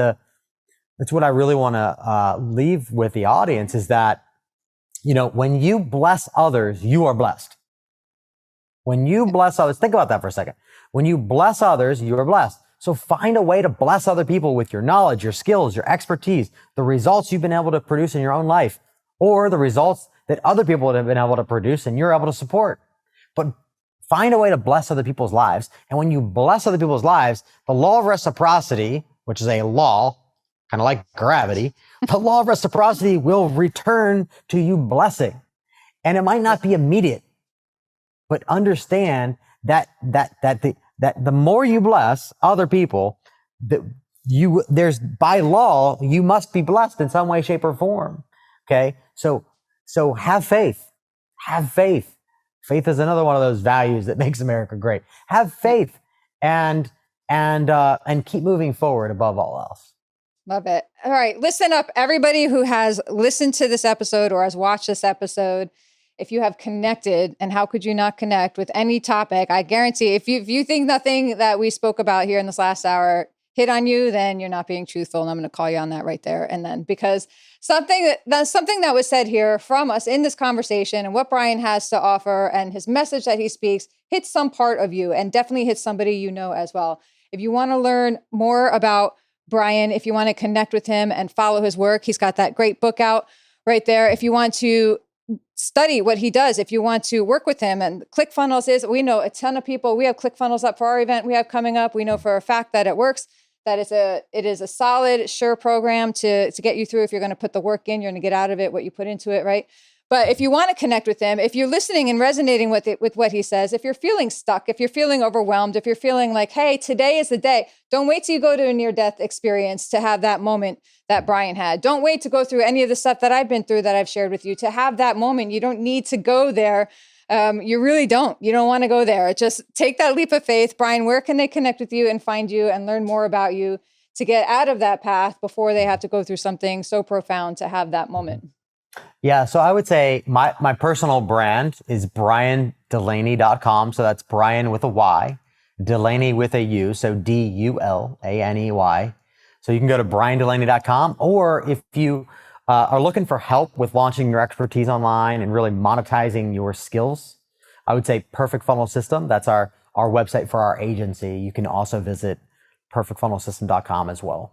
what I really want to leave with the audience, is that, when you bless others, you are blessed. When you bless others, think about that for a second. When you bless others, you are blessed. So find a way to bless other people with your knowledge, your skills, your expertise, the results you've been able to produce in your own life, or the results that other people have been able to produce and you're able to support. But find a way to bless other people's lives. And when you bless other people's lives, the law of reciprocity, which is a law, kind of like gravity, the law of reciprocity will return to you blessing. And it might not be immediate, but understand that the more you bless other people, there's by law, you must be blessed in some way, shape, or form. Okay. So have faith. Have faith. Faith is another one of those values that makes America great. Have faith and keep moving forward above all else. Love it. All right. Listen up, everybody who has listened to this episode or has watched this episode. If you have connected, and how could you not connect with any topic? I guarantee if you think nothing that we spoke about here in this last hour hit on you, then you're not being truthful. And I'm going to call you on that right there. And then, because something that was said here from us in this conversation and what Bryan has to offer and his message that he speaks hits some part of you, and definitely hits somebody you know as well. If you want to learn more about Bryan, if you want to connect with him and follow his work, he's got that great book out right there. If you want to study what he does, if you want to work with him, and ClickFunnels we know a ton of people. We have ClickFunnels up for our event we have coming up. We know for a fact that it works, that it is a solid, sure program to get you through. If you're going to put the work in, you're going to get out of it what you put into it, right? But if you want to connect with him, if you're listening and resonating with what he says, if you're feeling stuck, if you're feeling overwhelmed, if you're feeling like, hey, today is the day, don't wait till you go to a near-death experience to have that moment that Bryan had. Don't wait to go through any of the stuff that I've been through that I've shared with you to have that moment. You don't need to go there. You really don't. You don't want to go there. Just take that leap of faith. Bryan, where can they connect with you and find you and learn more about you to get out of that path before they have to go through something so profound to have that moment? Yeah, so I would say my personal brand is bryandulaney.com. So that's Bryan with a Y, Dulaney with a U, so Dulaney. So you can go to bryandulaney.com, or if you are looking for help with launching your expertise online and really monetizing your skills, I would say Perfect Funnel System. That's our website for our agency. You can also visit perfectfunnelsystem.com as well.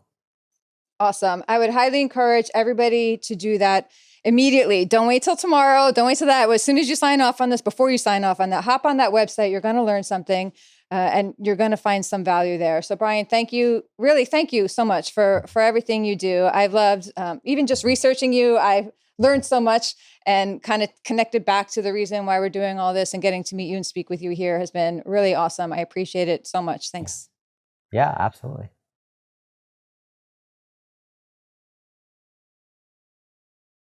Awesome. I would highly encourage everybody to do that immediately. Don't wait till tomorrow. Don't wait till that. As soon as you sign off on this, before you sign off on that, hop on that website. You're going to learn something and you're going to find some value there. So Bryan, thank you. Really, thank you so much for everything you do. I've loved even just researching you. I've learned so much and kind of connected back to the reason why we're doing all this, and getting to meet you and speak with you here has been really awesome. I appreciate it so much. Thanks. Yeah, absolutely.